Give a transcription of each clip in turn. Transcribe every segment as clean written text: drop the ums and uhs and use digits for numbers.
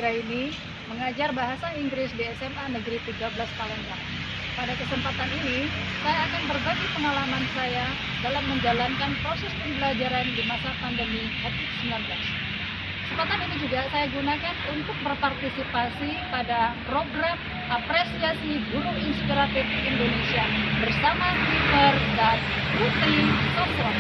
Anggraini, mengajar bahasa Inggris di SMA Negeri 13 Palembang. Pada kesempatan ini, saya akan berbagi pengalaman saya dalam menjalankan proses pembelajaran di masa pandemi COVID-19. Kesempatan ini juga saya gunakan untuk berpartisipasi pada program apresiasi guru inspiratif Indonesia bersama Tifer dan Putri Sosron.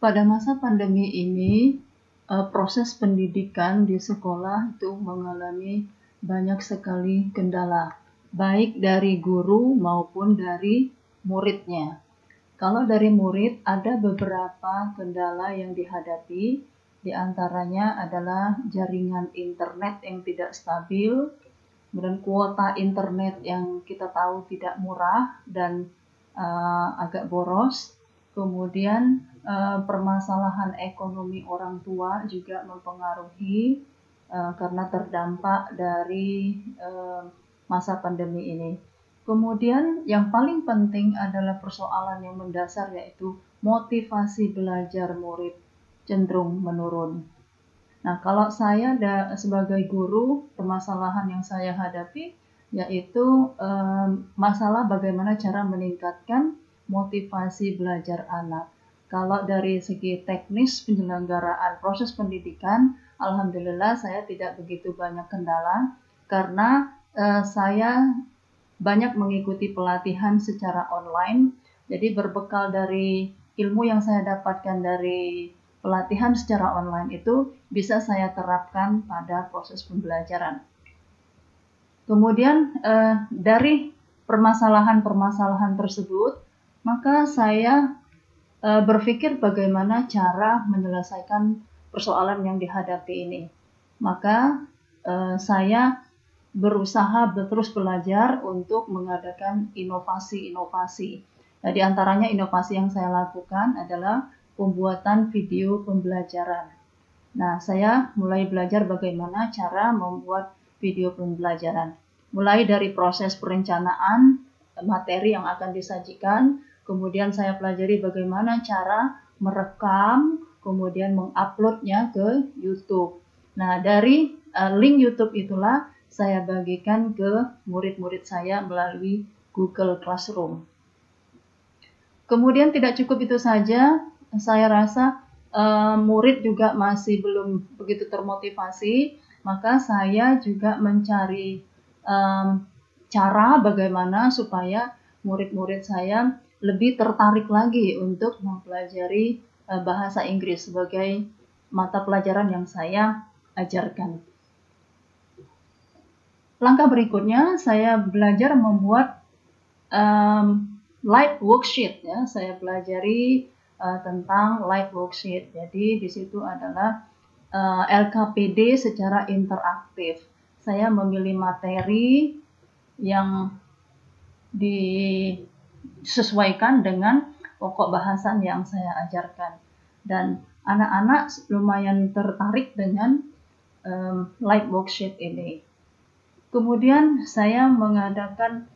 Pada masa pandemi ini, proses pendidikan di sekolah itu mengalami banyak sekali kendala, baik dari guru maupun dari muridnya. Kalau dari murid, ada beberapa kendala yang dihadapi, di antaranya adalah jaringan internet yang tidak stabil, kemudian kuota internet yang kita tahu tidak murah dan agak boros, kemudian permasalahan ekonomi orang tua juga mempengaruhi karena terdampak dari masa pandemi ini. Kemudian yang paling penting adalah persoalan yang mendasar, yaitu motivasi belajar murid cenderung menurun. Nah, kalau saya sebagai guru, permasalahan yang saya hadapi yaitu masalah bagaimana cara meningkatkan motivasi belajar anak. Kalau dari segi teknis penyelenggaraan proses pendidikan, alhamdulillah saya tidak begitu banyak kendala karena saya banyak mengikuti pelatihan secara online. Jadi berbekal dari ilmu yang saya dapatkan dari pelatihan secara online itu bisa saya terapkan pada proses pembelajaran. Kemudian dari permasalahan-permasalahan tersebut, maka saya berpikir bagaimana cara menyelesaikan persoalan yang dihadapi ini. Maka saya berusaha terus belajar untuk mengadakan inovasi-inovasi. Nah, di antaranya inovasi yang saya lakukan adalah pembuatan video pembelajaran. Nah, saya mulai belajar bagaimana cara membuat video pembelajaran. Mulai dari proses perencanaan materi yang akan disajikan, kemudian saya pelajari bagaimana cara merekam, kemudian menguploadnya ke YouTube. Nah, dari link YouTube itulah saya bagikan ke murid-murid saya melalui Google Classroom. Kemudian tidak cukup itu saja, saya rasa murid juga masih belum begitu termotivasi, maka saya juga mencari cara bagaimana supaya murid-murid saya lebih tertarik lagi untuk mempelajari bahasa Inggris sebagai mata pelajaran yang saya ajarkan. Langkah berikutnya, saya belajar membuat live worksheet. Ya. Saya pelajari tentang live worksheet. Jadi di situ adalah LKPD secara interaktif. Saya memilih materi yang disesuaikan dengan pokok bahasan yang saya ajarkan. Dan anak-anak lumayan tertarik dengan live worksheet ini. Kemudian saya mengadakan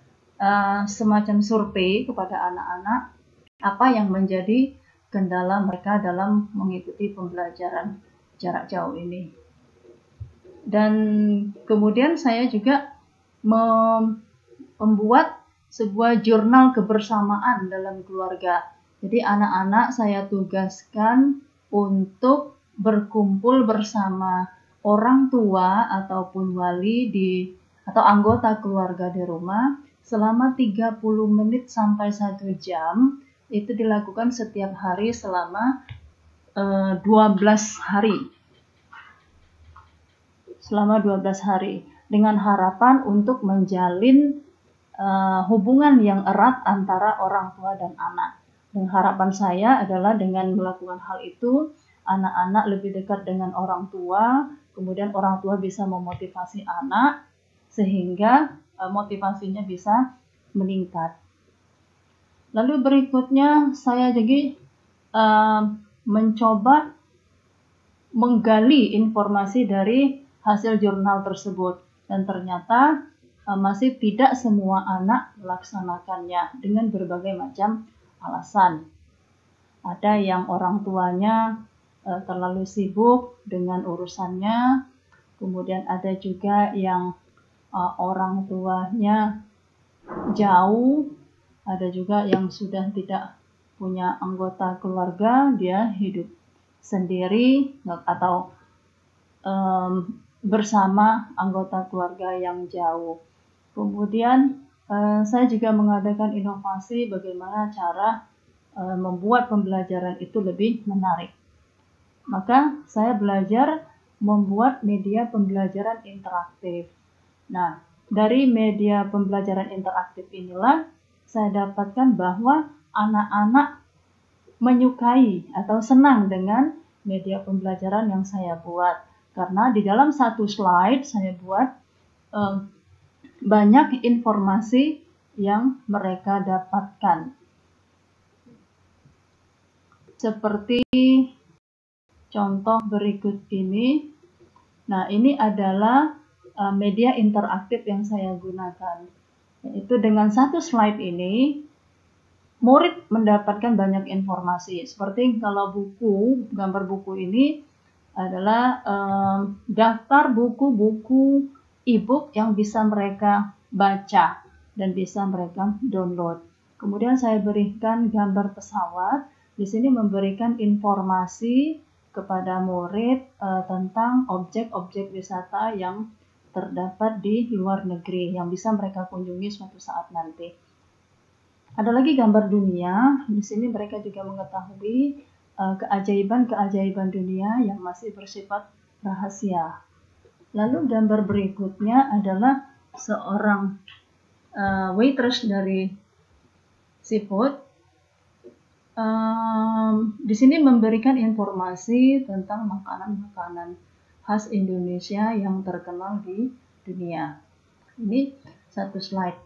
semacam survei kepada anak-anak apa yang menjadi kendala mereka dalam mengikuti pembelajaran jarak jauh ini. Dan kemudian saya juga membuat sebuah jurnal kebersamaan dalam keluarga. Jadi anak-anak saya tugaskan untuk berkumpul bersama orang tua ataupun wali atau anggota keluarga di rumah selama 30 menit sampai 1 jam. Itu dilakukan setiap hari selama 12 hari. Selama 12 hari dengan harapan untuk menjalin hubungan yang erat antara orang tua dan anak. Dan harapan saya adalah dengan melakukan hal itu, anak-anak lebih dekat dengan orang tua, kemudian orang tua bisa memotivasi anak, sehingga motivasinya bisa meningkat. Lalu berikutnya saya juga mencoba menggali informasi dari hasil jurnal tersebut. Dan ternyata masih tidak semua anak melaksanakannya dengan berbagai macam alasan. Ada yang orang tuanya terlalu sibuk dengan urusannya, kemudian ada juga yang orang tuanya jauh, ada juga yang sudah tidak punya anggota keluarga, dia hidup sendiri atau bersama anggota keluarga yang jauh. Kemudian saya juga mengadakan inovasi bagaimana cara membuat pembelajaran itu lebih menarik. Maka saya belajar membuat media pembelajaran interaktif. Nah, dari media pembelajaran interaktif inilah saya dapatkan bahwa anak-anak menyukai atau senang dengan media pembelajaran yang saya buat. Karena di dalam satu slide saya buat banyak informasi yang mereka dapatkan. Seperti contoh berikut ini. Nah, ini adalah media interaktif yang saya gunakan. Yaitu dengan satu slide ini, murid mendapatkan banyak informasi. Seperti kalau buku, gambar buku ini adalah daftar buku-buku e-book yang bisa mereka baca dan bisa mereka download. Kemudian saya berikan gambar pesawat. Di sini memberikan informasi kepada murid tentang objek-objek wisata yang terdapat di luar negeri yang bisa mereka kunjungi suatu saat nanti. Ada lagi gambar dunia. Di sini mereka juga mengetahui keajaiban-keajaiban dunia yang masih bersifat rahasia. Lalu gambar berikutnya adalah seorang waitress dari seafood. Di sini memberikan informasi tentang makanan-makanan khas Indonesia yang terkenal di dunia. Ini satu slide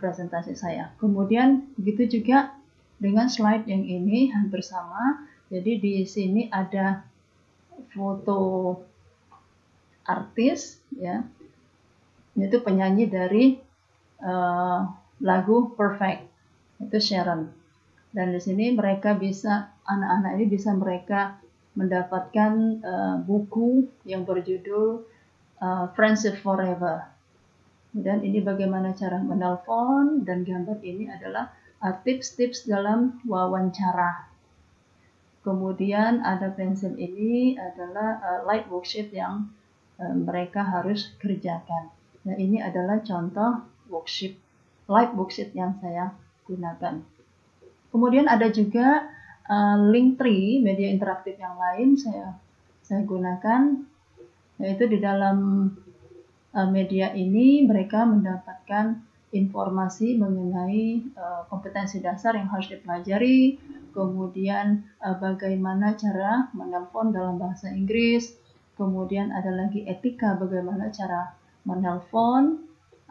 presentasi saya. Kemudian begitu juga dengan slide yang ini hampir sama. Jadi di sini ada foto artis, ya, yaitu penyanyi dari lagu Perfect, itu Sharon. Dan di sini mereka bisa, anak-anak ini bisa mereka mendapatkan buku yang berjudul Friendship Forever. Dan ini bagaimana cara menelpon, dan gambar ini adalah tips-tips dalam wawancara. Kemudian ada pensil ini adalah light worksheet yang mereka harus kerjakan. Nah, ini adalah contoh worksheet, light worksheet yang saya gunakan. Kemudian ada juga Linktree, media interaktif yang lain saya gunakan, yaitu di dalam media ini mereka mendapatkan informasi mengenai kompetensi dasar yang harus dipelajari, kemudian bagaimana cara menelpon dalam bahasa Inggris, kemudian ada lagi etika bagaimana cara menelpon,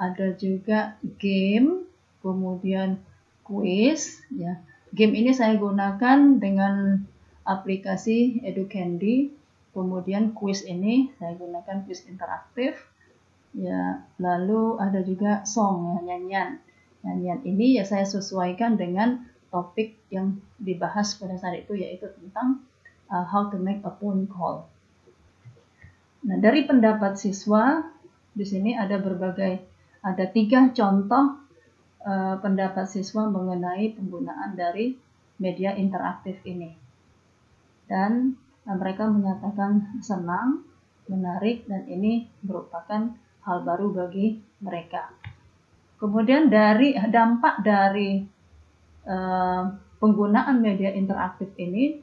ada juga game, kemudian quiz, ya. Game ini saya gunakan dengan aplikasi Educandy. Kemudian quiz ini saya gunakan quiz interaktif. Ya, lalu ada juga song, ya, nyanyian. Nyanyian ini ya saya sesuaikan dengan topik yang dibahas pada saat itu, yaitu tentang how to make a phone call. Nah, dari pendapat siswa di sini ada 3 contoh pendapat siswa mengenai penggunaan dari media interaktif ini. Dan mereka menyatakan senang, menarik, dan ini merupakan hal baru bagi mereka. Kemudian dari dampak dari penggunaan media interaktif ini,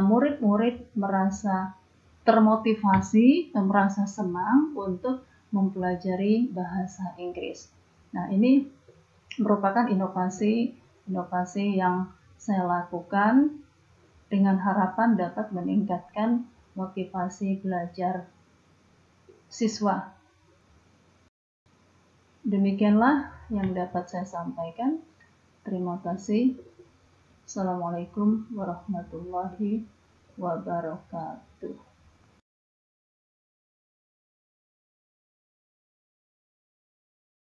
murid-murid merasa termotivasi dan merasa senang untuk mempelajari bahasa Inggris. Nah, ini merupakan inovasi yang saya lakukan dengan harapan dapat meningkatkan motivasi belajar siswa. Demikianlah yang dapat saya sampaikan. Terima kasih. Assalamualaikum warahmatullahi wabarakatuh.